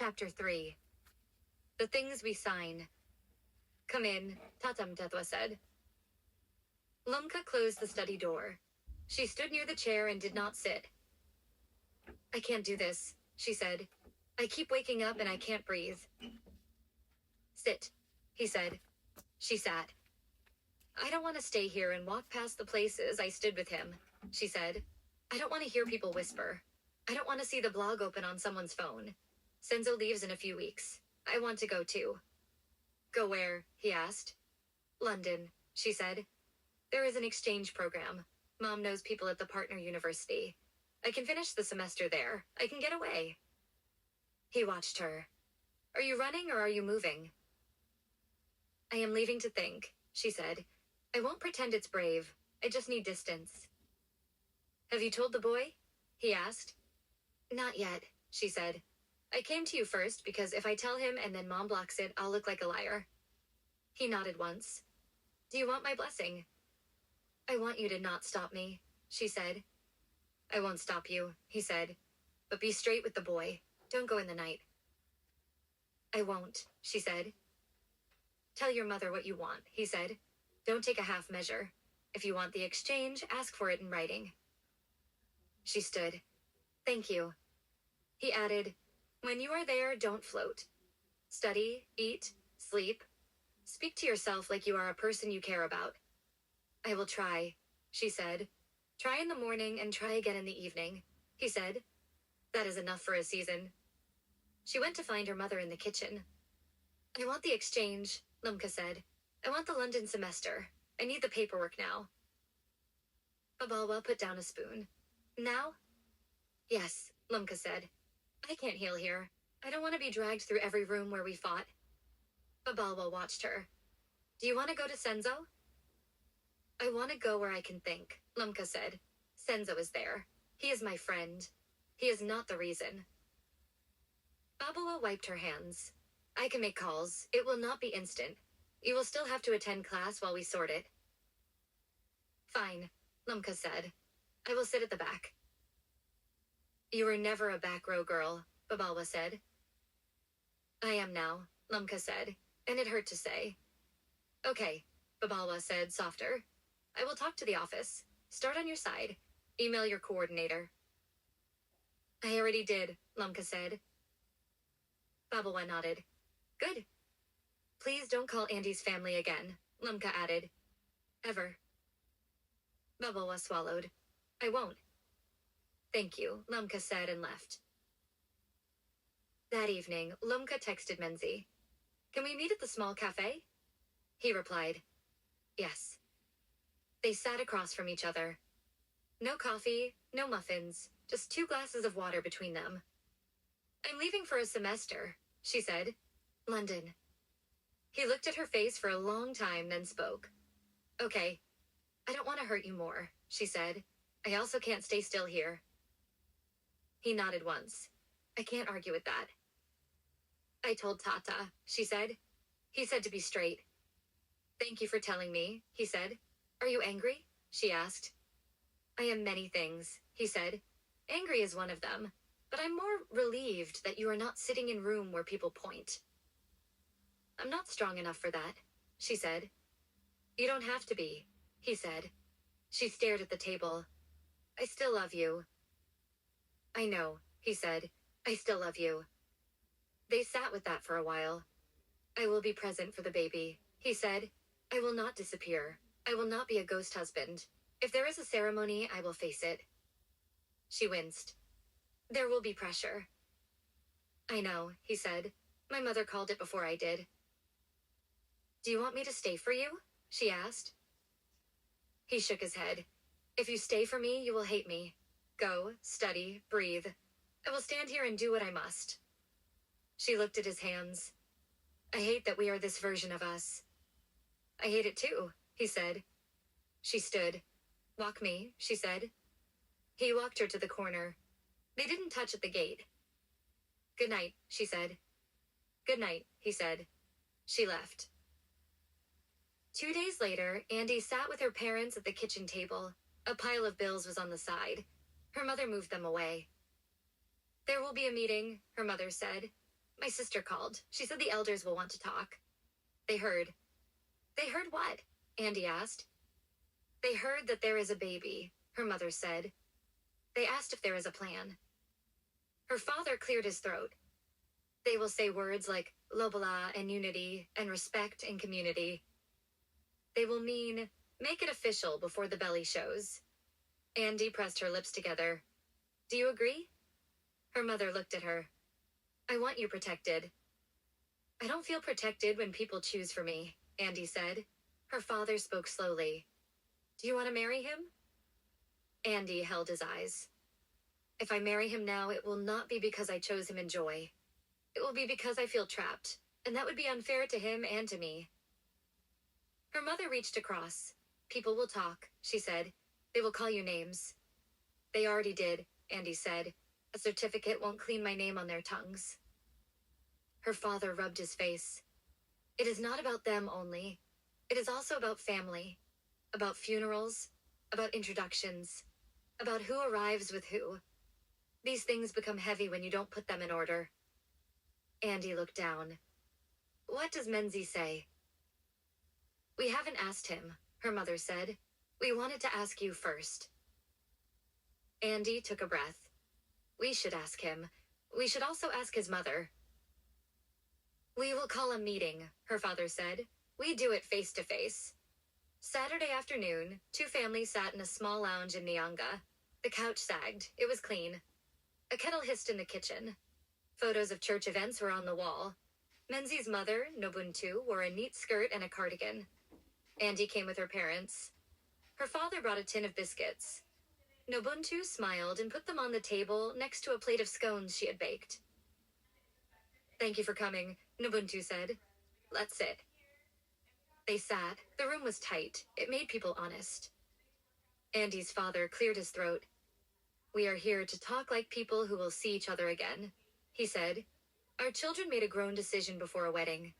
Chapter 3. The Things We Sign. Come in, Tatam Tetwa said. Lumka closed the study door. She stood near the chair and did not sit. I can't do this, she said. I keep waking up and I can't breathe. Sit, he said. She sat. I don't want to stay here and walk past the places I stood with him, she said. I don't want to hear people whisper. I don't want to see the blog open on someone's phone. Senzo leaves in a few weeks. I want to go too. Go where? He asked. London, she said. There is an exchange program. Mom knows people at the partner university. I can finish the semester there. I can get away. He watched her. Are you running or are you moving? I am leaving to think, she said. I won't pretend it's brave. I just need distance. Have you told the boy? He asked. Not yet, she said. I came to you first because if I tell him and then Mom blocks it, I'll look like a liar. He nodded once. Do you want my blessing? I want you to not stop me, she said. I won't stop you, he said. But be straight with the boy. Don't go in the night. I won't, she said. Tell your mother what you want, he said. Don't take a half measure. If you want the exchange, ask for it in writing. She stood. Thank you. He added, when you are there, don't float. Study, eat, sleep. Speak to yourself like you are a person you care about. I will try, she said. Try in the morning and try again in the evening, he said. That is enough for a season. She went to find her mother in the kitchen. I want the exchange, Lumka said. I want the London semester. I need the paperwork now. Babalwa put down a spoon. Now? Yes, Lumka said. I can't heal here. I don't want to be dragged through every room where we fought. Babalwa watched her. Do you want to go to Senzo? I want to go where I can think, Lumka said. Senzo is there. He is my friend. He is not the reason. Babalwa wiped her hands. I can make calls. It will not be instant. You will still have to attend class while we sort it. Fine, Lumka said. I will sit at the back. You were never a back row girl, Babalwa said. I am now, Lumka said, and it hurt to say. Okay, Babalwa said, softer. I will talk to the office. Start on your side. Email your coordinator. I already did, Lumka said. Babalwa nodded. Good. Please don't call Andy's family again, Lumka added. Ever. Babalwa swallowed. I won't. Thank you, Lumka said and left. That evening, Lumka texted Menzi. Can we meet at the small cafe? He replied. Yes. They sat across from each other. No coffee, no muffins, just 2 glasses of water between them. I'm leaving for a semester, she said. London. He looked at her face for a long time, then spoke. Okay. I don't want to hurt you more, she said. I also can't stay still here. He nodded once. I can't argue with that. I told Tata, she said. He said to be straight. Thank you for telling me, he said. Are you angry? She asked. I am many things, he said. Angry is one of them, but I'm more relieved that you are not sitting in room where people point. I'm not strong enough for that, she said. You don't have to be, he said. She stared at the table. I still love you. I know, he said. I still love you. They sat with that for a while. I will be present for the baby, he said. I will not disappear. I will not be a ghost husband. If there is a ceremony, I will face it. She winced. There will be pressure. I know, he said. My mother called it before I did. Do you want me to stay for you? She asked. He shook his head. If you stay for me, you will hate me. Go, study, breathe. I will stand here and do what I must. She looked at his hands. I hate that we are this version of us. I hate it too, he said. She stood. Walk me, she said. He walked her to the corner. They didn't touch at the gate. Good night, she said. Good night, he said. She left. 2 days later, Andy sat with her parents at the kitchen table. A pile of bills was on the side. Her mother moved them away. There will be a meeting, her mother said. My sister called. She said the elders will want to talk. They heard. They heard what? Andy asked. They heard that there is a baby, her mother said. They asked if there is a plan. Her father cleared his throat. They will say words like Lobala and unity and respect and community. They will mean, make it official before the belly shows. Andy pressed her lips together. Do you agree? Her mother looked at her. I want you protected. I don't feel protected when people choose for me, Andy said. Her father spoke slowly. Do you want to marry him? Andy held his eyes. If I marry him now, it will not be because I chose him in joy. It will be because I feel trapped, and that would be unfair to him and to me. Her mother reached across. People will talk, she said. They will call you names. They already did, Andy said. A certificate won't clean my name on their tongues. Her father rubbed his face. It is not about them only. It is also about family, about funerals, about introductions, about who arrives with who. These things become heavy when you don't put them in order. Andy looked down. What does Menzi say? We haven't asked him, her mother said. We wanted to ask you first. Andy took a breath. We should ask him. We should also ask his mother. We will call a meeting, her father said. We do it face to face. Saturday afternoon, 2 families sat in a small lounge in Nyanga. The couch sagged. It was clean. A kettle hissed in the kitchen. Photos of church events were on the wall. Menzi's mother, Nobuntu, wore a neat skirt and a cardigan. Andy came with her parents. Her father brought a tin of biscuits. Nobuntu smiled and put them on the table next to a plate of scones she had baked. Thank you for coming, Nobuntu said. Let's sit. They sat. The room was tight. It made people honest. Andy's father cleared his throat. We are here to talk like people who will see each other again, he said. Our children made a grown decision before a wedding.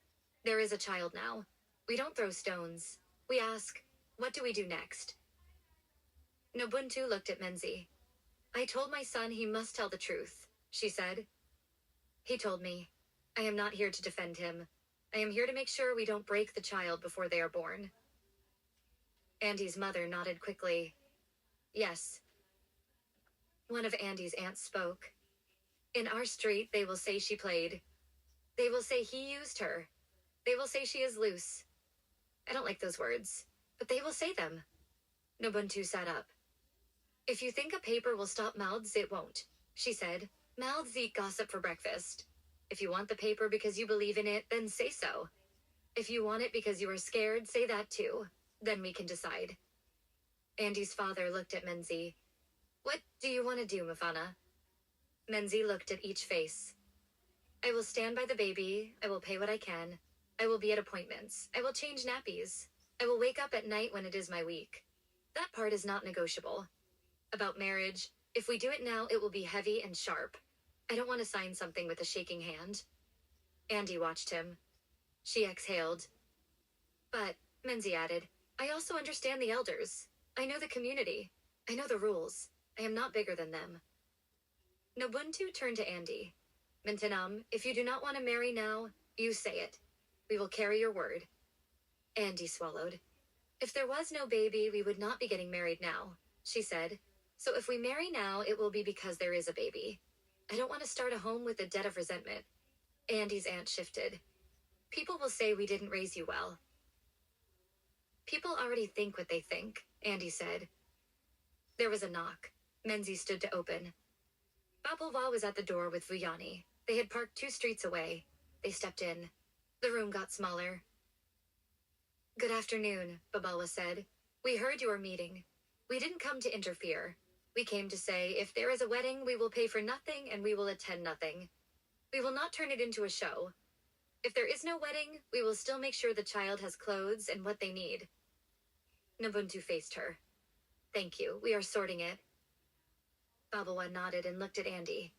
There is a child now. We don't throw stones. We ask, what do we do next? Nobuntu looked at Menzi. I told my son he must tell the truth, she said. He told me, I am not here to defend him. I am here to make sure we don't break the child before they are born. Andy's mother nodded quickly. Yes. One of Andy's aunts spoke. In our street, they will say she played. They will say he used her. They will say she is loose. I don't like those words, but they will say them. Nobuntu sat up. If you think a paper will stop mouths, it won't, she said. Mouths eat gossip for breakfast. If you want the paper because you believe in it, then say so. If you want it because you are scared, say that too. Then we can decide. Andy's father looked at Menzi. What do you want to do, Mufana? Menzi looked at each face. I will stand by the baby. I will pay what I can. I will be at appointments. I will change nappies. I will wake up at night when it is my week. That part is not negotiable. About marriage, if we do it now, it will be heavy and sharp. I don't want to sign something with a shaking hand. Andy watched him. She exhaled. But, Menzi added, I also understand the elders. I know the community. I know the rules. I am not bigger than them. Nobuntu turned to Andy. Mintanam, if you do not want to marry now, you say it. We will carry your word. Andy swallowed. If there was no baby, we would not be getting married now, she said. So if we marry now, it will be because there is a baby. I don't want to start a home with a debt of resentment. Andy's aunt shifted. People will say we didn't raise you well. People already think what they think, Andy said. There was a knock. Menzi stood to open. Babalwa was at the door with Vuyani. They had parked 2 streets away. They stepped in. The room got smaller. Good afternoon, Babalwa said. We heard you were meeting. We didn't come to interfere. We came to say, if there is a wedding, we will pay for nothing and we will attend nothing. We will not turn it into a show. If there is no wedding, we will still make sure the child has clothes and what they need. Nobuntu faced her. Thank you. We are sorting it. Babawa nodded and looked at Andy.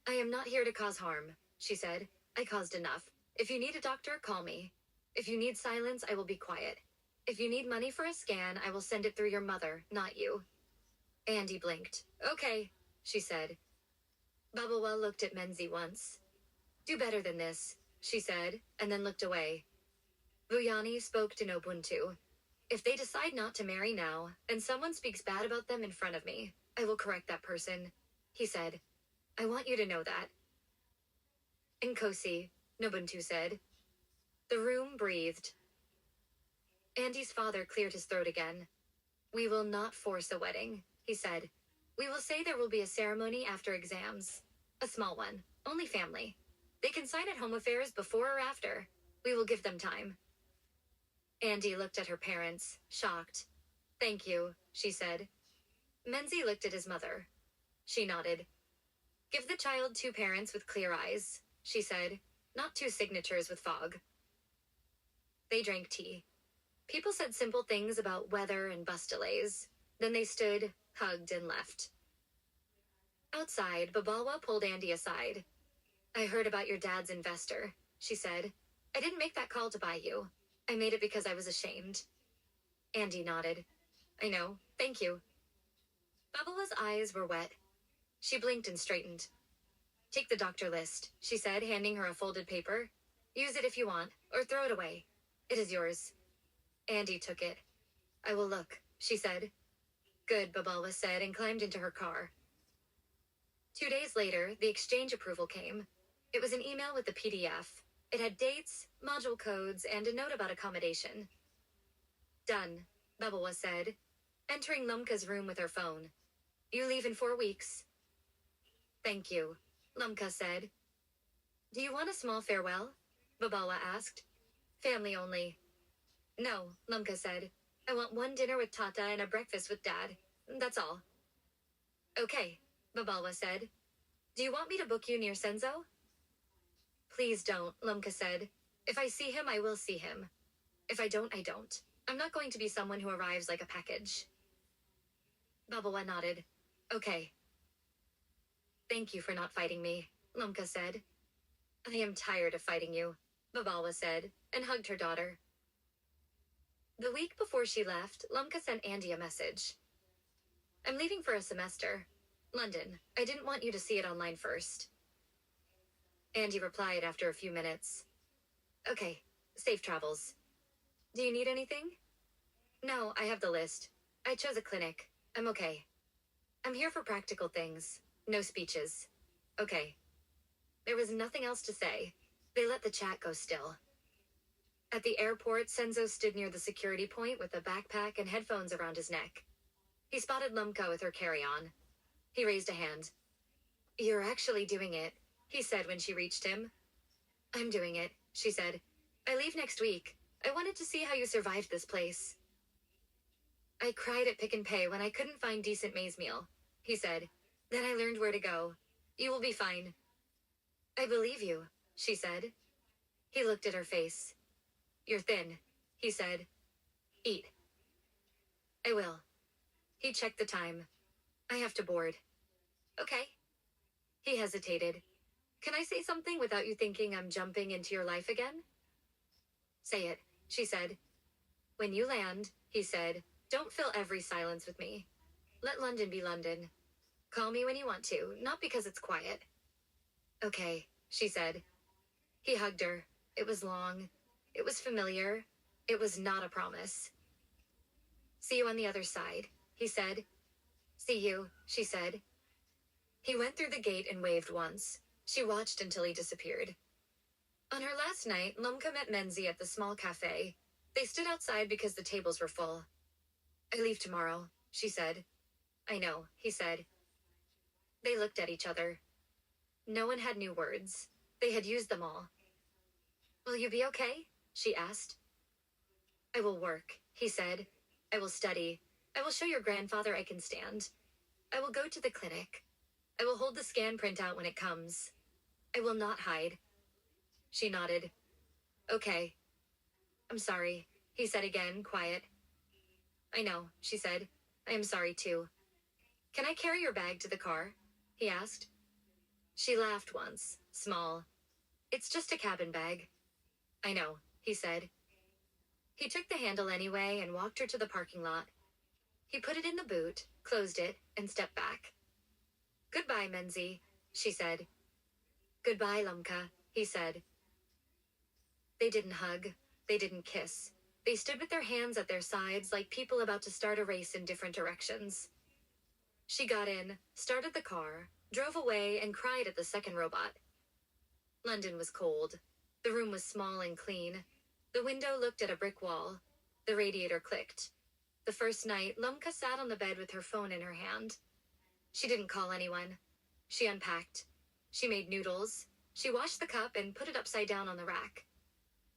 I am not here to cause harm, she said. I caused enough. If you need a doctor, call me. If you need silence, I will be quiet. If you need money for a scan, I will send it through your mother, not you. Andy blinked. Okay, she said. Babawa looked at Menzi once. Do better than this, she said, and then looked away. Vuyani spoke to Nobuntu. If they decide not to marry now, and someone speaks bad about them in front of me, I will correct that person, he said. I want you to know that. Nkosi, Nobuntu said. The room breathed. Andy's father cleared his throat again. We will not force a wedding, he said. We will say there will be a ceremony after exams. A small one, only family. They can sign at home affairs before or after. We will give them time. Andy looked at her parents, shocked. Thank you, she said. Menzi looked at his mother. She nodded. Give the child 2 parents with clear eyes, she said, not 2 signatures with fog. They drank tea. People said simple things about weather and bus delays. Then they stood, hugged, and left. Outside, Babalwa pulled Andy aside. I heard about your dad's investor, she said. I didn't make that call to buy you. I made it because I was ashamed. Andy nodded. I know, thank you. Babalwa's eyes were wet. She blinked and straightened. Take the doctor list, she said, handing her a folded paper. Use it if you want, or throw it away. It is yours. Andy took it. I will look, she said. Good, Babalwa said, and climbed into her car. 2 days later, the exchange approval came. It was an email with the PDF. It had dates, module codes, and a note about accommodation. Done, Babalwa said, entering Lumka's room with her phone. You leave in 4 weeks. Thank you, Lumka said. Do you want a small farewell? Babalwa asked. Family only. No, Lumka said. I want 1 dinner with Tata and a breakfast with Dad. That's all. Okay, Babalwa said. Do you want me to book you near Senzo? Please don't, Lumka said. If I see him, I will see him. If I don't, I don't. I'm not going to be someone who arrives like a package. Babalwa nodded. Okay. Thank you for not fighting me, Lumka said. I am tired of fighting you, Babalwa said, and hugged her daughter. The week before she left, Lumka sent Andy a message. I'm leaving for a semester. London. I didn't want you to see it online first. Andy replied after a few minutes. Okay, safe travels. Do you need anything? No, I have the list. I chose a clinic. I'm okay. I'm here for practical things. No speeches. Okay. There was nothing else to say. They let the chat go still. At the airport, Senzo stood near the security point with a backpack and headphones around his neck. He spotted Lumka with her carry-on. He raised a hand. You're actually doing it, he said when she reached him. I'm doing it, she said. I leave next week. I wanted to see how you survived this place. I cried at Pick and Pay when I couldn't find decent maize meal, he said. Then I learned where to go. You will be fine. I believe you, she said. He looked at her face. You're thin, he said. Eat. I will. He checked the time. I have to board. Okay. He hesitated. Can I say something without you thinking I'm jumping into your life again? Say it, she said. When you land, he said, don't fill every silence with me. Let London be London. Call me when you want to, not because it's quiet. Okay, she said. He hugged her. It was long. It was familiar. It was not a promise. See you on the other side, he said. See you, she said. He went through the gate and waved once. She watched until he disappeared. On her last night, Lumka met Menzi at the small cafe. They stood outside because the tables were full. I leave tomorrow, she said. I know, he said. They looked at each other. No one had new words. They had used them all. Will you be okay? She asked. I will work, he said. I will study. I will show your grandfather I can stand. I will go to the clinic. I will hold the scan printout when it comes. I will not hide. She nodded. Okay. I'm sorry, he said again, quiet. I know, she said. I am sorry too. Can I carry your bag to the car? He asked. She laughed once, small. It's just a cabin bag. I know, he said. He took the handle anyway and walked her to the parking lot. He put it in the boot, closed it, and stepped back. Goodbye, Menzi, she said. Goodbye, Lumka, he said. They didn't hug. They didn't kiss. They stood with their hands at their sides like people about to start a race in different directions. She got in, started the car, drove away, and cried at the second robot. London was cold. The room was small and clean. The window looked at a brick wall. The radiator clicked. The first night, Lumka sat on the bed with her phone in her hand. She didn't call anyone. She unpacked. She made noodles. She washed the cup and put it upside down on the rack.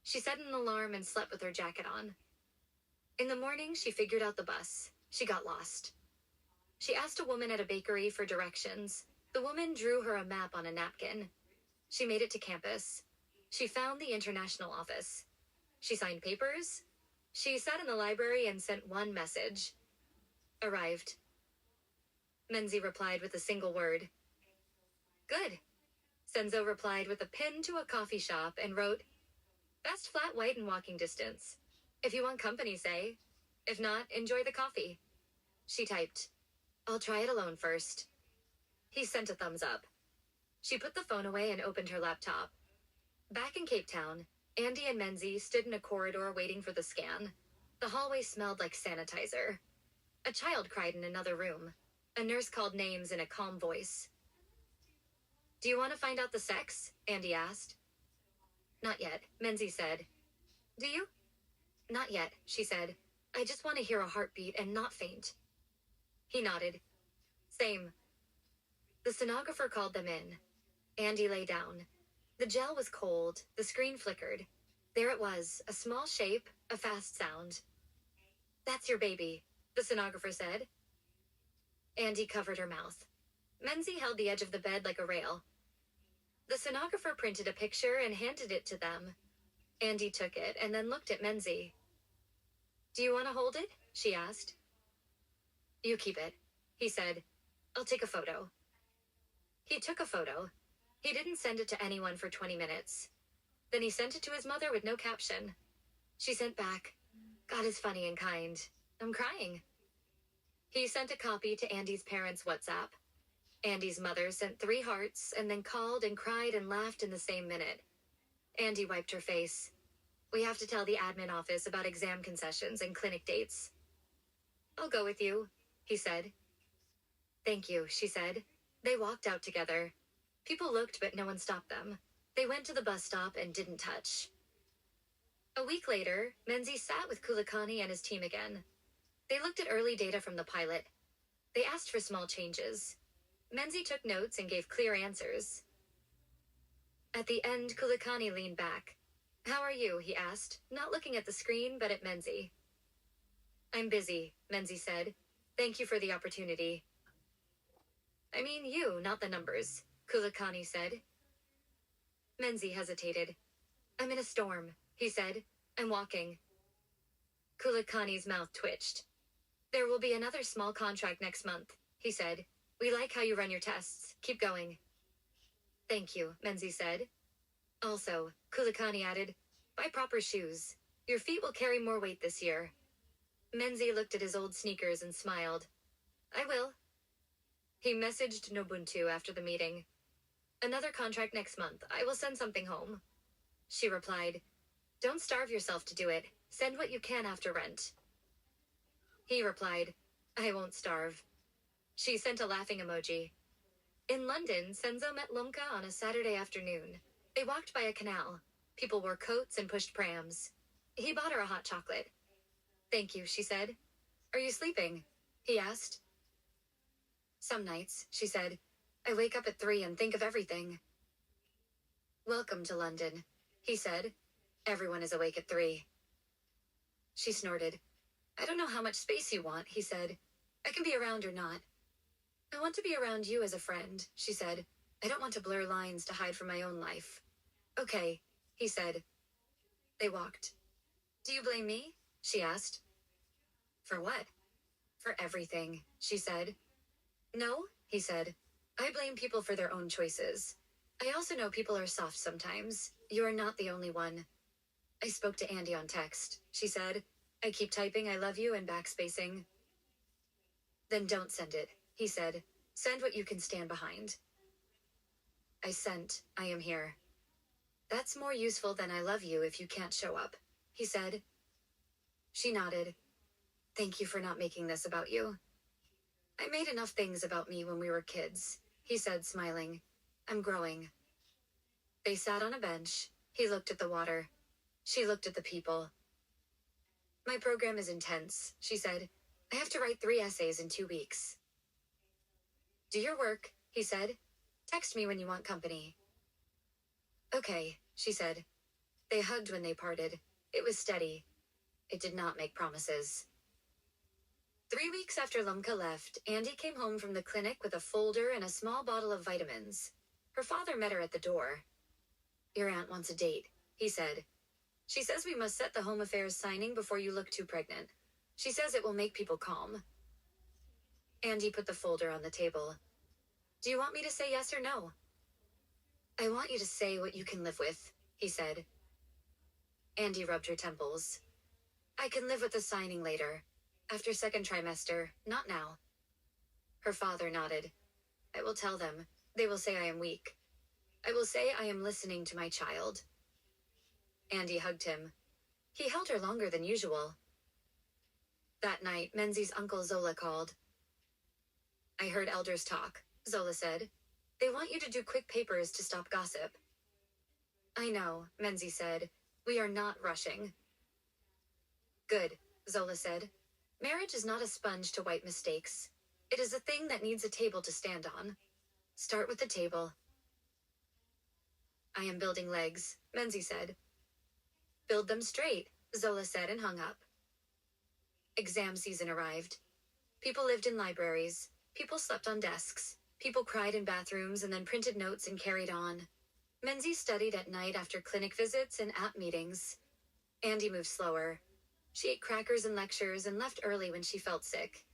She set an alarm and slept with her jacket on. In the morning, she figured out the bus. She got lost. She asked a woman at a bakery for directions. The woman drew her a map on a napkin. She made it to campus. She found the international office. She signed papers. She sat in the library and sent one message. Arrived. Menzi replied with a single word. Good. Senzo replied with a pin to a coffee shop and wrote, Best flat white and walking distance. If you want company, say. If not, enjoy the coffee. She typed, I'll try it alone first. He sent a thumbs up. She put the phone away and opened her laptop. Back in Cape Town, Andy and Menzi stood in a corridor waiting for the scan. The hallway smelled like sanitizer. A child cried in another room. A nurse called names in a calm voice. Do you want to find out the sex? Andy asked. Not yet, Menzi said. Do you? Not yet, she said. I just want to hear a heartbeat and not faint. He nodded. Same. The sonographer called them in. Andy lay down. The gel was cold. The screen flickered. There it was, a small shape, a fast sound. That's your baby, the sonographer said. Andy covered her mouth. Menzi held the edge of the bed like a rail. The sonographer printed a picture and handed it to them. Andy took it and then looked at Menzi. Do you want to hold it? She asked. You keep it, he said. I'll take a photo. He took a photo. He didn't send it to anyone for 20 minutes. Then he sent it to his mother with no caption. She sent back, God is funny and kind. I'm crying. He sent a copy to Andy's parents' WhatsApp. Andy's mother sent 3 hearts and then called and cried and laughed in the same minute. Andy wiped her face. We have to tell the admin office about exam concessions and clinic dates. I'll go with you, he said. Thank you, she said. They walked out together. People looked, but no one stopped them. They went to the bus stop and didn't touch. A week later, Menzi sat with Kulikani and his team again. They looked at early data from the pilot. They asked for small changes. Menzi took notes and gave clear answers. At the end, Kulikani leaned back. How are you? He asked, not looking at the screen, but at Menzi. I'm busy, Menzi said. Thank you for the opportunity. I mean you, not the numbers, Kulikani said. Menzi hesitated. I'm in a storm, he said. I'm walking. Kulikani's mouth twitched. There will be another small contract next month, he said. We like how you run your tests. Keep going. Thank you, Menzi said. Also, Kulikani added, buy proper shoes. Your feet will carry more weight this year. Menzi looked at his old sneakers and smiled. I will. He messaged Nobuntu after the meeting. Another contract next month. I will send something home. She replied, don't starve yourself to do it. Send what you can after rent. He replied, I won't starve. She sent a laughing emoji. In London, Senzo met Lumka on a Saturday afternoon. They walked by a canal. People wore coats and pushed prams. He bought her a hot chocolate. Thank you, she said. Are you sleeping? He asked. Some nights, she said. I wake up at 3 and think of everything. Welcome to London, he said. Everyone is awake at 3. She snorted. I don't know how much space you want, he said. I can be around or not. I want to be around you as a friend, she said. I don't want to blur lines to hide from my own life. Okay, he said. They walked. Do you blame me? She asked. For what? For everything, she said. No, he said. I blame people for their own choices. I also know people are soft sometimes. You are not the only one. I spoke to Andy on text, she said. I keep typing I love you and backspacing. Then don't send it, he said. Send what you can stand behind. I sent, I am here. That's more useful than I love you if you can't show up, he said. She nodded. Thank you for not making this about you. I made enough things about me when we were kids, he said, smiling. I'm growing. They sat on a bench. He looked at the water. She looked at the people. My program is intense, she said. I have to write 3 essays in 2 weeks. Do your work, he said. Text me when you want company. Okay, she said. They hugged when they parted. It was steady. It did not make promises. 3 weeks after Lumka left, Andy came home from the clinic with a folder and a small bottle of vitamins. Her father met her at the door. Your aunt wants a date, he said. She says we must set the home affairs signing before you look too pregnant. She says it will make people calm. Andy put the folder on the table. Do you want me to say yes or no? I want you to say what you can live with, he said. Andy rubbed her temples. I can live with the signing later. After 2nd trimester, not now. Her father nodded. I will tell them. They will say I am weak. I will say I am listening to my child. Andy hugged him. He held her longer than usual. That night, Menzi's uncle Zola called. I heard elders talk, Zola said. They want you to do quick papers to stop gossip. I know, Menzi said. We are not rushing. Good, Zola said. Marriage is not a sponge to wipe mistakes. It is a thing that needs a table to stand on. Start with the table. I am building legs, Menzi said. Build them straight, Zola said and hung up. Exam season arrived. People lived in libraries. People slept on desks. People cried in bathrooms and then printed notes and carried on. Menzi studied at night after clinic visits and app meetings. Andy moved slower. She ate crackers in lectures and left early when she felt sick.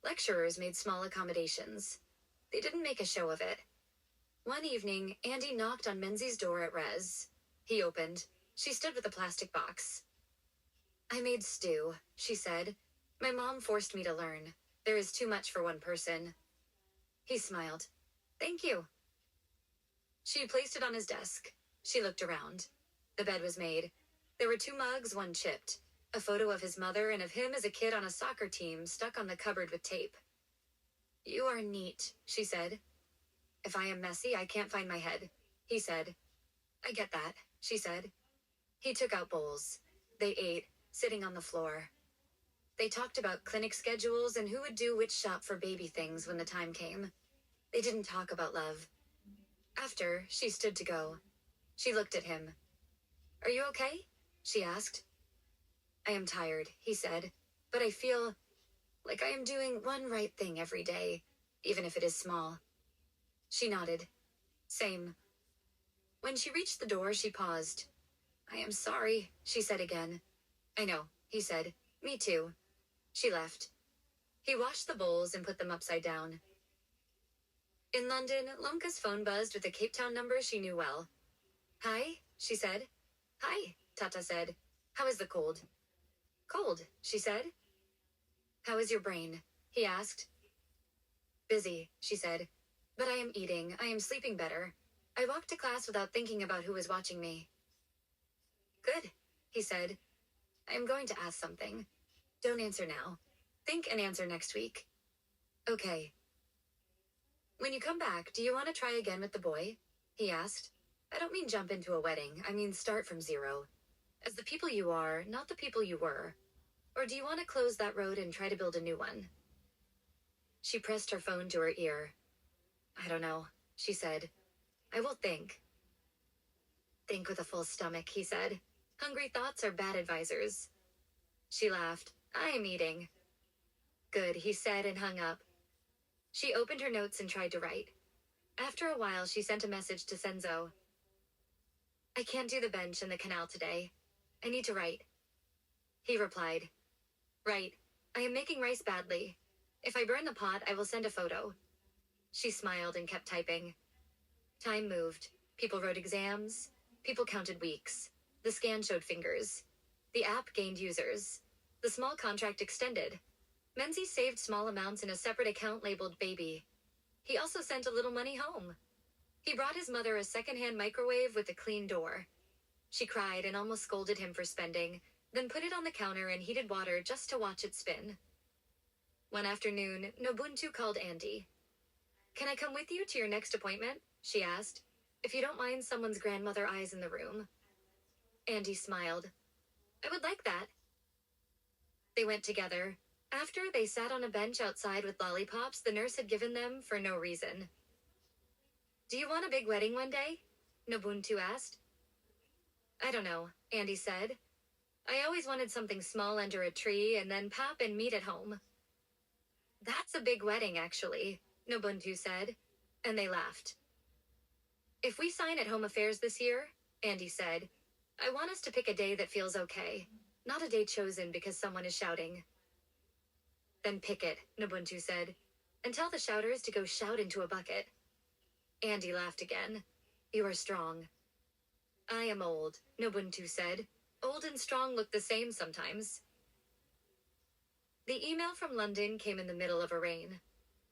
Lecturers made small accommodations. They didn't make a show of it. One evening, Andy knocked on Menzi's door at Res. He opened. She stood with a plastic box. I made stew, she said. My mom forced me to learn. There is too much for one person. He smiled. Thank you. She placed it on his desk. She looked around. The bed was made. There were 2 mugs, one chipped. A photo of his mother and of him as a kid on a soccer team stuck on the cupboard with tape. You are neat, she said. If I am messy, I can't find my head, he said. I get that, she said. He took out bowls. They ate, sitting on the floor. They talked about clinic schedules and who would do which shop for baby things when the time came. They didn't talk about love. After, she stood to go. She looked at him. Are you okay? She asked. I am tired, he said, but I feel like I am doing one right thing every day, even if it is small. She nodded. Same. When she reached the door, she paused. I am sorry, she said again. I know, he said. Me too. She left. He washed the bowls and put them upside down. In London, Lumka's phone buzzed with a Cape Town number she knew well. Hi, she said. Hi, Tata said. How is the cold? Cold, she said. How is your brain? He asked. Busy, she said. But I am eating. I am sleeping better. I walked to class without thinking about who was watching me. Good, he said. I am going to ask something. Don't answer now. Think and answer next week. Okay. When you come back, do you want to try again with the boy? He asked. I don't mean jump into a wedding. I mean start from zero. As the people you are, not the people you were. Or do you want to close that road and try to build a new one? She pressed her phone to her ear. I don't know, she said. I will think. Think with a full stomach, he said. Hungry thoughts are bad advisors. She laughed. I am eating. Good, he said and hung up. She opened her notes and tried to write. After a while, she sent a message to Senzo. I can't do the bench and the canal today. I need to write. He replied. Right. I am making rice badly. If I burn the pot, I will send a photo. She smiled and kept typing. Time moved. People wrote exams. People counted weeks. The scan showed fingers. The app gained users. The small contract extended. Menzi saved small amounts in a separate account labeled baby. He also sent a little money home. He brought his mother a second-hand microwave with a clean door. She cried and almost scolded him for spending, then put it on the counter in heated water just to watch it spin. One afternoon, Nobuntu called Andy. "Can I come with you to your next appointment?" she asked. "If you don't mind someone's grandmother eyes in the room." Andy smiled. "I would like that." They went together. After, they sat on a bench outside with lollipops the nurse had given them for no reason. "Do you want a big wedding one day?" Nobuntu asked. "I don't know," Andy said. "I always wanted something small under a tree and then pop and meet at home." "That's a big wedding, actually," Nobuntu said, and they laughed. "If we sign at Home Affairs this year," Andy said, "I want us to pick a day that feels okay, not a day chosen because someone is shouting." "Then pick it," Nobuntu said, "and tell the shouters to go shout into a bucket." Andy laughed again. "You are strong." "I am old," Nobuntu said. "Old and strong look the same sometimes." The email from London came in the middle of a rain.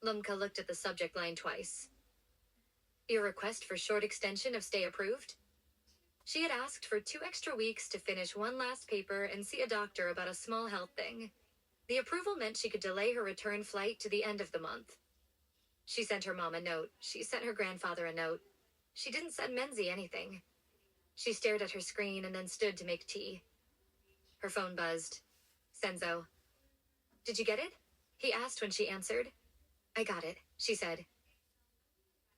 Lumka looked at the subject line twice. "Your request for short extension of stay approved?" She had asked for 2 extra weeks to finish one last paper and see a doctor about a small health thing. The approval meant she could delay her return flight to the end of the month. She sent her mom a note. She sent her grandfather a note. She didn't send Menzi anything. She stared at her screen and then stood to make tea. Her phone buzzed. Senzo. "Did you get it?" he asked when she answered. "I got it," she said.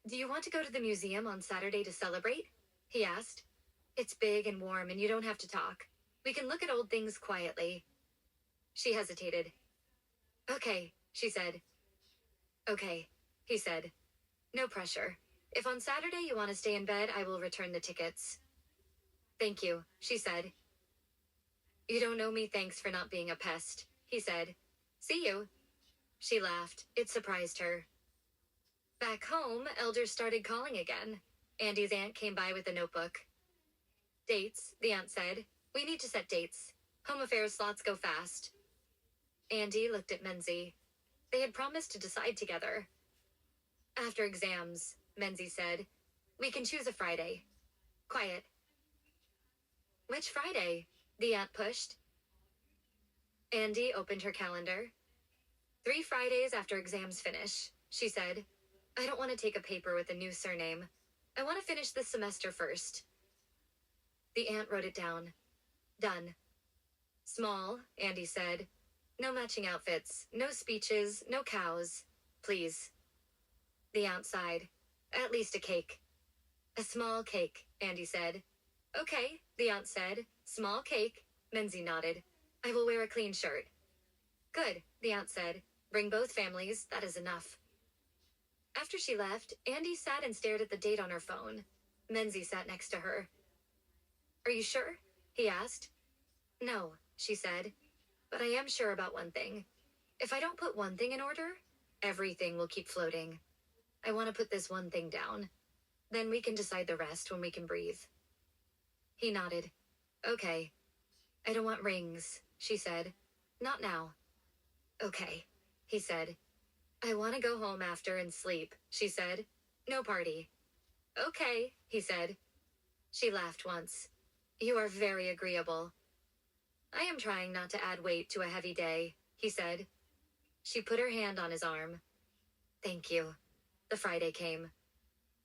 "Do you want to go to the museum on Saturday to celebrate?" he asked. "It's big and warm and you don't have to talk. We can look at old things quietly." She hesitated. "Okay," she said. "Okay," he said. "No pressure. If on Saturday you want to stay in bed, I will return the tickets." "Thank you," she said. "You don't owe me thanks for not being a pest," he said. "See you." She laughed. It surprised her. Back home, elders started calling again. Andy's aunt came by with a notebook. "Dates," the aunt said. "We need to set dates. Home affairs slots go fast." Andy looked at Menzi. They had promised to decide together. "After exams," Menzi said. "We can choose a Friday." Quiet. "Which Friday?" the aunt pushed. Andy opened her calendar. 3 Fridays after exams finish," she said. "I don't want to take a paper with a new surname. I want to finish this semester first." The aunt wrote it down. "Done." "Small," Andy said. "No matching outfits, no speeches, no cows. Please." The aunt sighed. "At least a cake." "A small cake," Andy said. "Okay," the aunt said. "Small cake." Menzi nodded. "I will wear a clean shirt." "Good," the aunt said. "Bring both families, that is enough." After she left, Andy sat and stared at the date on her phone. Menzi sat next to her. "Are you sure?" he asked. "No," she said. "But I am sure about one thing. If I don't put one thing in order, everything will keep floating. I want to put this one thing down. Then we can decide the rest when we can breathe." He nodded. "Okay." "I don't want rings," she said. "Not now." "Okay," he said. "I want to go home after and sleep," she said. "No party." "Okay," he said. She laughed once. "You are very agreeable." "I am trying not to add weight to a heavy day," he said. She put her hand on his arm. "Thank you." The Friday came.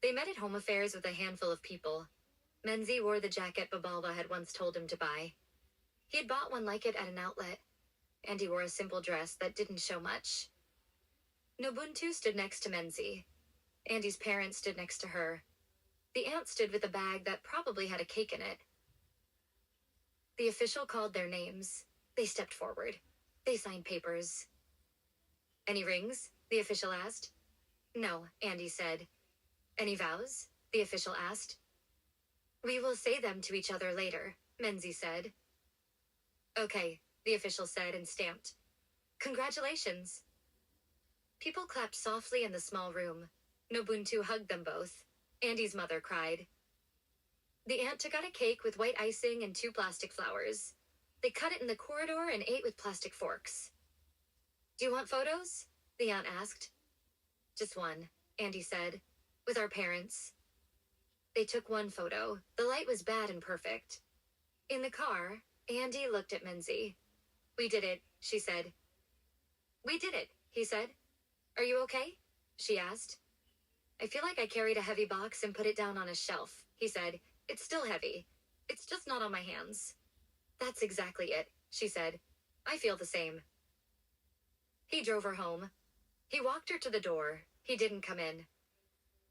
They met at Home Affairs with a handful of people. Menzi wore the jacket Babalba had once told him to buy. He had bought one like it at an outlet, and he wore a simple dress that didn't show much. Nobuntu stood next to Menzi. Andy's parents stood next to her. The aunt stood with a bag that probably had a cake in it. The official called their names. They stepped forward. They signed papers. "Any rings?" the official asked. "No," Andy said. "Any vows?" the official asked. "We will say them to each other later," Menzi said. "Okay," the official said and stamped. "Congratulations." People clapped softly in the small room. Nobuntu hugged them both. Andy's mother cried. The aunt took out a cake with white icing and 2 plastic flowers. They cut it in the corridor and ate with plastic forks. "Do you want photos?" the aunt asked. "Just one," Andy said. "With our parents." They took one photo. The light was bad and perfect. In the car, Andy looked at Menzi. We did it, she said. We did it, he said. Are you okay? She asked. I feel like I carried a heavy box and put it down on a shelf, he said. It's still heavy. It's just not on my hands. That's exactly it, she said. I feel the same. He drove her home. He walked her to the door. He didn't come in.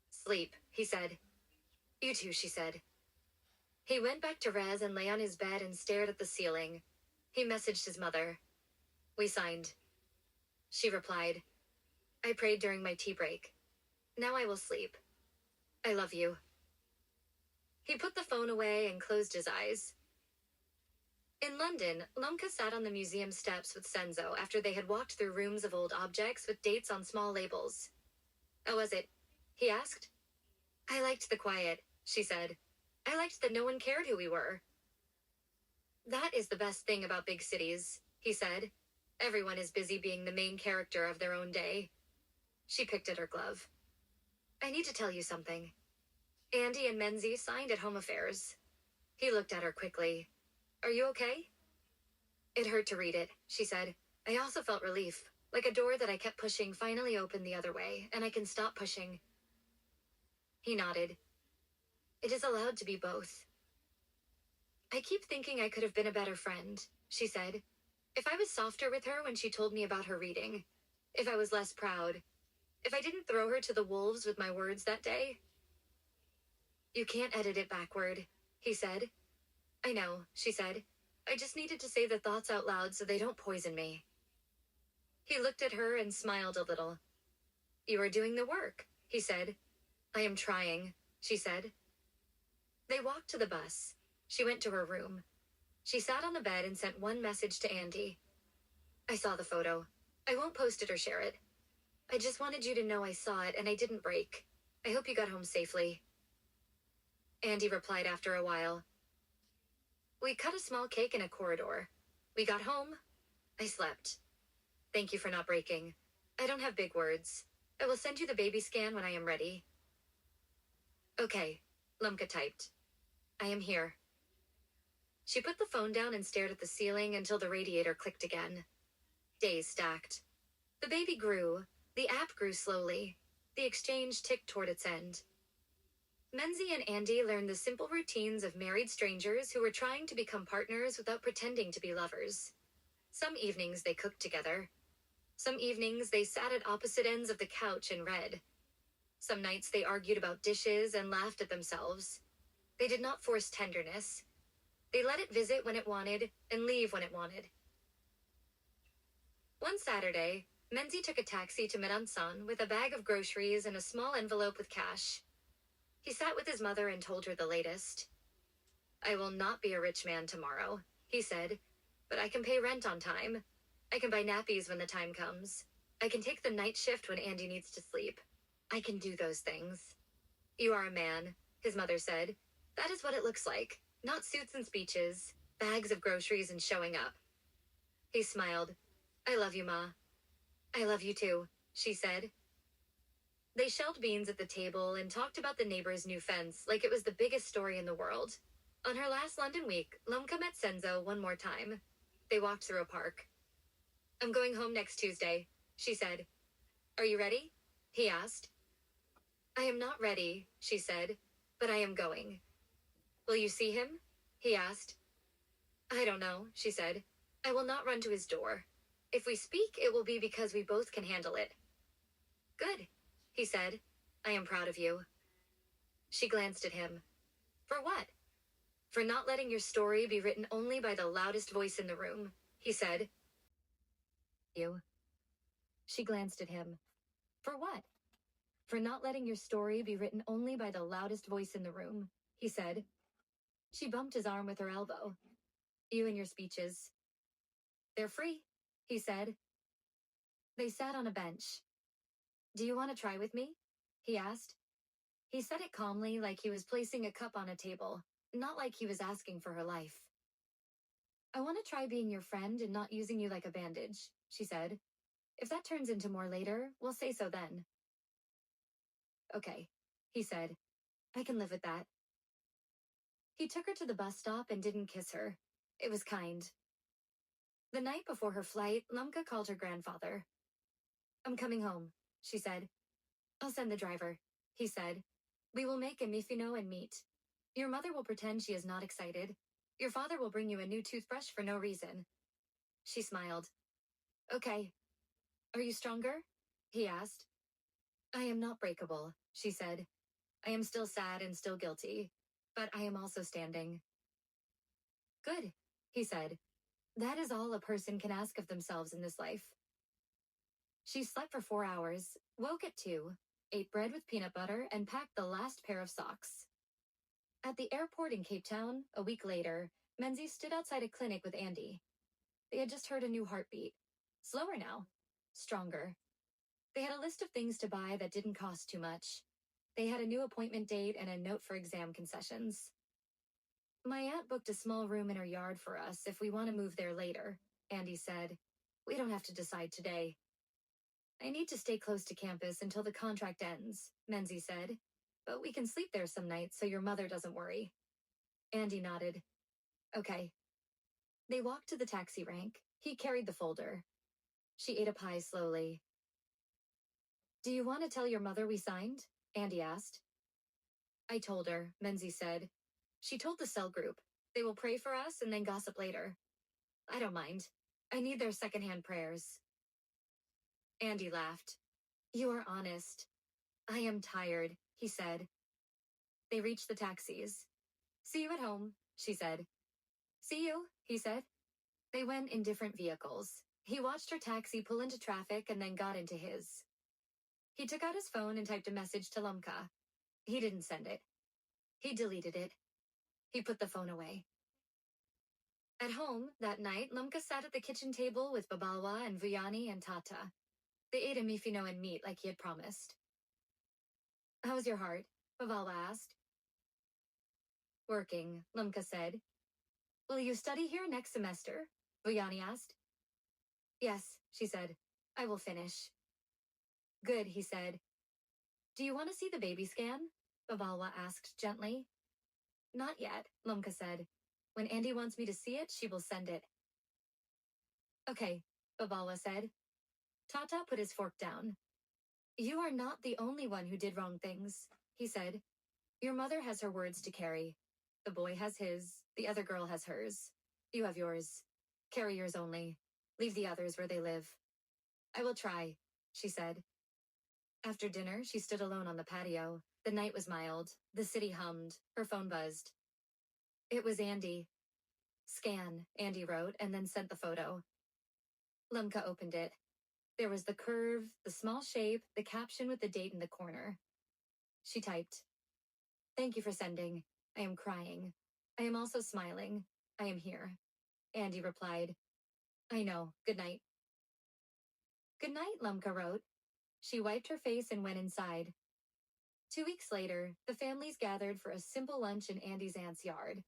Sleep, he said. You too, she said. He went back to Raz and lay on his bed and stared at the ceiling. He messaged his mother. We signed. She replied. I prayed during my tea break. Now I will sleep. I love you. He put the phone away and closed his eyes. In London, Lumka sat on the museum steps with Senzo after they had walked through rooms of old objects with dates on small labels. How was it? He asked. I liked the quiet, she said. I liked that no one cared who we were. That is the best thing about big cities, he said. Everyone is busy being the main character of their own day. She picked at her glove. I need to tell you something. Andy and Menzi signed at Home Affairs. He looked at her quickly. Are you okay? It hurt to read it, she said. I also felt relief, like a door that I kept pushing finally opened the other way, and I can stop pushing. He nodded. It is allowed to be both. I keep thinking I could have been a better friend, she said. If I was softer with her when she told me about her reading. If I was less proud. If I didn't throw her to the wolves with my words that day. You can't edit it backward, he said. I know, she said. I just needed to say the thoughts out loud so they don't poison me. He looked at her and smiled a little. You are doing the work, he said. I am trying, she said. They walked to the bus. She went to her room. She sat on the bed and sent one message to Andy. I saw the photo. I won't post it or share it. I just wanted you to know I saw it and I didn't break. I hope you got home safely. Andy replied after a while. We cut a small cake in a corridor. We got home. I slept. Thank you for not breaking. I don't have big words. I will send you the baby scan when I am ready. Okay, Lumka typed. I am here. She put the phone down and stared at the ceiling until the radiator clicked again. Days stacked. The baby grew. The app grew slowly. The exchange ticked toward its end. Menzi and Andy learned the simple routines of married strangers who were trying to become partners without pretending to be lovers. Some evenings they cooked together. Some evenings they sat at opposite ends of the couch and read. Some nights they argued about dishes and laughed at themselves. They did not force tenderness. They let it visit when it wanted and leave when it wanted. One Saturday, Menzi took a taxi to Meransan with a bag of groceries and a small envelope with cash. He sat with his mother and told her the latest. I will not be a rich man tomorrow, he said, but I can pay rent on time. I can buy nappies when the time comes. I can take the night shift when Andy needs to sleep. I can do those things. You are a man, his mother said. That is what it looks like. Not suits and speeches, bags of groceries and showing up. He smiled. I love you, Ma. I love you too, she said. They shelled beans at the table and talked about the neighbor's new fence like it was the biggest story in the world. On her last London week, Lumka met Senzo one more time. They walked through a park. I'm going home next Tuesday, she said. Are you ready? He asked. I am not ready, she said, but I am going. Will you see him? He asked. I don't know, she said. I will not run to his door. If we speak, it will be because we both can handle it. Good, he said. I am proud of you. She glanced at him. For what? For not letting your story be written only by the loudest voice in the room, he said. You. She glanced at him. For what? For not letting your story be written only by the loudest voice in the room, he said. She bumped his arm with her elbow. You and your speeches. They're free, he said. They sat on a bench. Do you want to try with me? He asked. He said it calmly, like he was placing a cup on a table, not like he was asking for her life. I want to try being your friend and not using you like a bandage, she said. If that turns into more later, we'll say so then. Okay, he said. I can live with that. He took her to the bus stop and didn't kiss her. It was kind. The night before her flight, Lumka called her grandfather. "I'm coming home," she said. "I'll send the driver," he said. "We will make a mifino and meet. Your mother will pretend she is not excited. Your father will bring you a new toothbrush for no reason." She smiled. "Okay. Are you stronger?" he asked. "I am not breakable," she said. "I am still sad and still guilty, but I am also standing." "Good," he said. "That is all a person can ask of themselves in this life." She slept for 4 hours, woke at 2, ate bread with peanut butter, and packed the last pair of socks. At the airport in Cape Town, a week later, Menzi stood outside a clinic with Andy. They had just heard a new heartbeat. Slower now. Stronger. They had a list of things to buy that didn't cost too much. They had a new appointment date and a note for exam concessions. "My aunt booked a small room in her yard for us if we want to move there later," Andy said. "We don't have to decide today." "I need to stay close to campus until the contract ends," Menzi said. "But we can sleep there some nights so your mother doesn't worry." Andy nodded. "Okay." They walked to the taxi rank. He carried the folder. She ate a pie slowly. "Do you want to tell your mother we signed?" Andy asked. "I told her," Menzi said. "She told the cell group. They will pray for us and then gossip later. I don't mind. I need their secondhand prayers." Andy laughed. "You are honest." "I am tired," he said. They reached the taxis. "See you at home," she said. "See you," he said. They went in different vehicles. He watched her taxi pull into traffic and then got into his. He took out his phone and typed a message to Lumka. He didn't send it. He deleted it. He put the phone away. At home, that night, Lumka sat at the kitchen table with Babalwa and Vuyani and Tata. They ate a mifino and meat like he had promised. "How's your heart?" Babalwa asked. "Working," Lumka said. "Will you study here next semester?" Vuyani asked. "Yes," she said. "I will finish." "Good," he said. "Do you want to see the baby scan?" Babalwa asked gently. "Not yet," Lumka said. "When Andy wants me to see it, she will send it." "Okay," Babalwa said. Tata put his fork down. "You are not the only one who did wrong things," he said. "Your mother has her words to carry. The boy has his, the other girl has hers. You have yours. Carry yours only. Leave the others where they live." "I will try," she said. After dinner, she stood alone on the patio. The night was mild. The city hummed. Her phone buzzed. It was Andy. "Scan," Andy wrote, and then sent the photo. Lumka opened it. There was the curve, the small shape, the caption with the date in the corner. She typed, "Thank you for sending. I am crying. I am also smiling. I am here." Andy replied, "I know. Good night." "Good night," Lumka wrote. She wiped her face and went inside. 2 weeks later, the families gathered for a simple lunch in Andy's aunt's yard.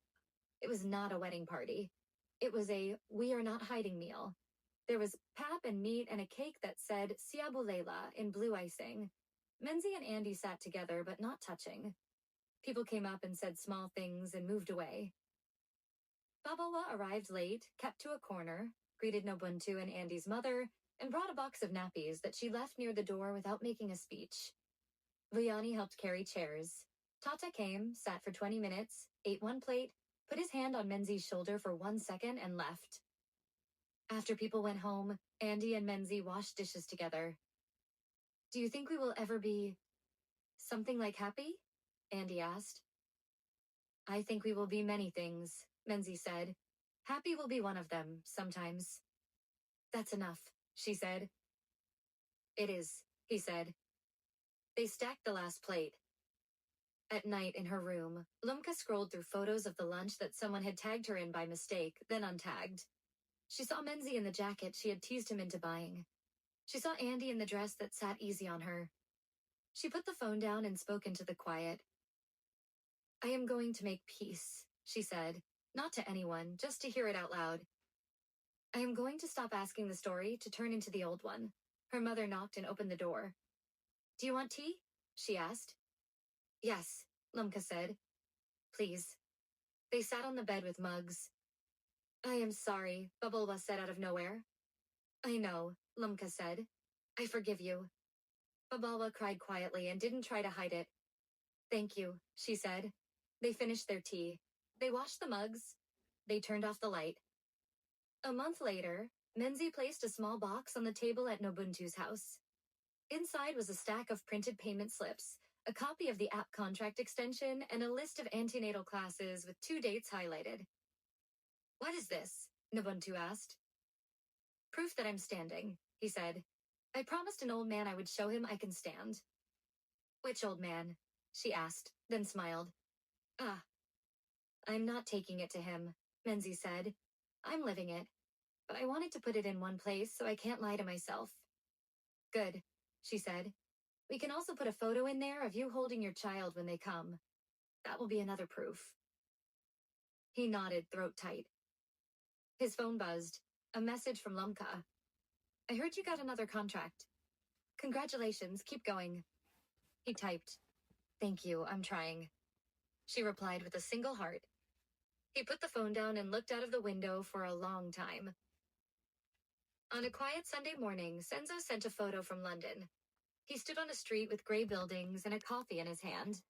It was not a wedding party. It was a "we are not hiding" meal. There was pap and meat and a cake that said Siabulela in blue icing. Menzi and Andy sat together, but not touching. People came up and said small things and moved away. Babawa arrived late, kept to a corner, greeted Nobuntu and Andy's mother, and brought a box of nappies that she left near the door without making a speech. Vuyani helped carry chairs. Tata came, sat for 20 minutes, ate one plate, put his hand on Menzi's shoulder for 1 second, and left. After people went home, Andy and Menzi washed dishes together. "Do you think we will ever be something like happy?" Andy asked. "I think we will be many things," Menzi said. "Happy will be one of them, sometimes." "That's enough," she said. "It is," he said. They stacked the last plate. At night in her room, Lumka scrolled through photos of the lunch that someone had tagged her in by mistake, then untagged. She saw Menzi in the jacket she had teased him into buying. She saw Andy in the dress that sat easy on her. She put the phone down and spoke into the quiet. "I am going to make peace," she said, not to anyone, just to hear it out loud. "I am going to stop asking the story to turn into the old one." Her mother knocked and opened the door. "Do you want tea?" she asked. "Yes," Lumka said. "Please." They sat on the bed with mugs. I am sorry, Bubulwa said out of nowhere. I know, Lumka said. I forgive you. Bubulwa cried quietly and didn't try to hide it. Thank you, she said. They finished their tea. They washed the mugs. They turned off the light. A month later, Menzi placed a small box on the table at Nobuntu's house. Inside was a stack of printed payment slips, a copy of the app contract extension, and a list of antenatal classes with 2 dates highlighted. What is this? Nobuntu asked. Proof that I'm standing, he said. I promised an old man I would show him I can stand. Which old man? She asked, then smiled. Ah. I'm not taking it to him, Menzi said. I'm living it. But I wanted to put it in one place so I can't lie to myself. Good, she said. We can also put a photo in there of you holding your child when they come. That will be another proof. He nodded, throat tight. His phone buzzed. A message from Lumka. I heard you got another contract. Congratulations, keep going. He typed. Thank you, I'm trying. She replied with a single heart. He put the phone down and looked out of the window for a long time. On a quiet Sunday morning, Senzo sent a photo from London. He stood on a street with gray buildings and a coffee in his hand.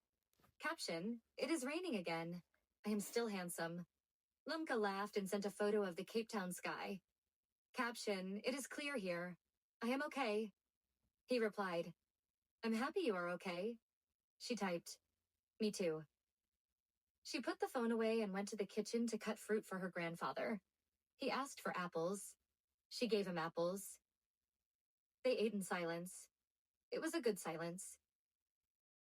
Caption, it is raining again. I am still handsome. Lumka laughed and sent a photo of the Cape Town sky. Caption, it is clear here. I am okay. He replied, I'm happy you are okay. She typed, me too. She put the phone away and went to the kitchen to cut fruit for her grandfather. He asked for apples. She gave him apples. They ate in silence. It was a good silence.